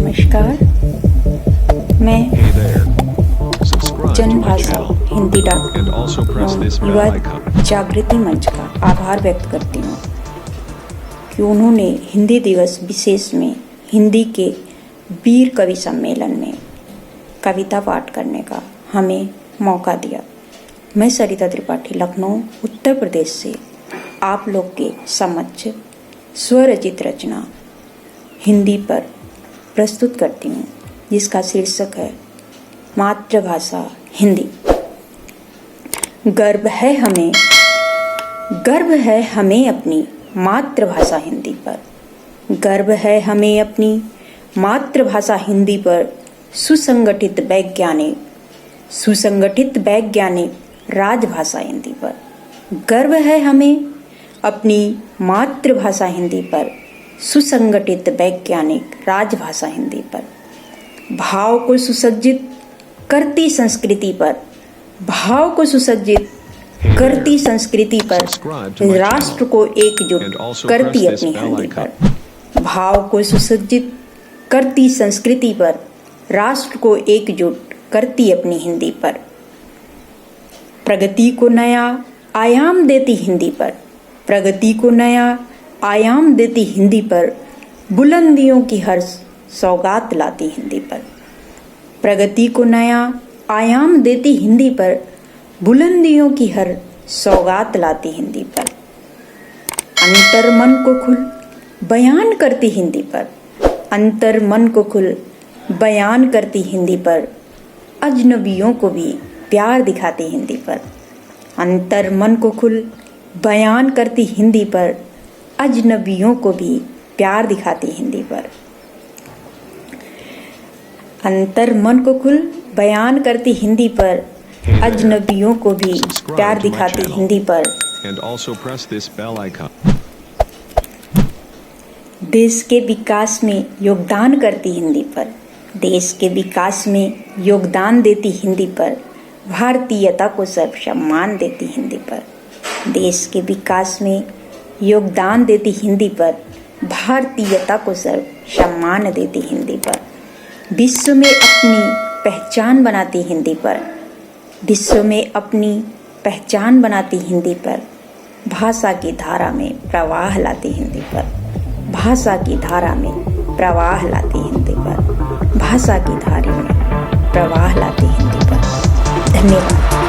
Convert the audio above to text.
नमस्कार, मैं जनभाषा हिंदी युवा जागृति मंच का आभार व्यक्त करती हूँ कि उन्होंने हिंदी दिवस विशेष में हिंदी के वीर कवि सम्मेलन में कविता पाठ करने का हमें मौका दिया। मैं सरिता त्रिपाठी लखनऊ उत्तर प्रदेश से आप लोग के समक्ष स्वरचित रचना हिंदी पर प्रस्तुत करती हूँ, जिसका शीर्षक है मातृभाषा हिंदी। गर्व है हमें अपनी मातृभाषा हिंदी पर। गर्व है हमें अपनी मातृभाषा हिंदी पर। सुसंगठित वैज्ञानिक राजभाषा हिंदी पर। गर्व है हमें अपनी मातृभाषा हिंदी पर। सुसंगठित वैज्ञानिक राजभाषा हिंदी पर। भाव को सुसज्जित करती संस्कृति पर। भाव को सुसज्जित करती संस्कृति पर राष्ट्र को एकजुट करती अपनी हिंदी पर। भाव को सुसज्जित करती संस्कृति पर राष्ट्र को एकजुट करती अपनी हिंदी पर। प्रगति को नया आयाम देती हिंदी पर। प्रगति को नया आयाम देती हिंदी पर। बुलंदियों की हर सौगात लाती हिंदी पर। प्रगति को नया आयाम देती हिंदी पर। बुलंदियों की हर सौगात लाती हिंदी पर। अंतर मन को खुल बयान करती हिंदी पर। अंतर मन को खुल बयान करती हिंदी पर। अजनबियों को भी प्यार दिखाती हिंदी पर। अंतर मन को खुल बयान करती हिंदी पर। अजनबियों को भी प्यार दिखाती हिंदी पर। अंतर मन को खुल बयान करती हिंदी पर। अजनबियों को भी प्यार दिखाती हिंदी पर। देश के विकास में योगदान करती हिंदी पर। देश के विकास में योगदान देती हिंदी पर। भारतीयता को सर्व सम्मान देती हिंदी पर। देश के विकास में योगदान देती हिंदी पर। भारतीयता को सर्व सम्मान देती हिंदी पर। विश्व में अपनी पहचान बनाती हिंदी पर। विश्व में अपनी पहचान बनाती हिंदी पर। भाषा की धारा में प्रवाह लाती हिंदी पर। भाषा की धारा में प्रवाह लाती हिंदी पर। भाषा की धारा में प्रवाह लाती हिंदी पर। धन्यवाद।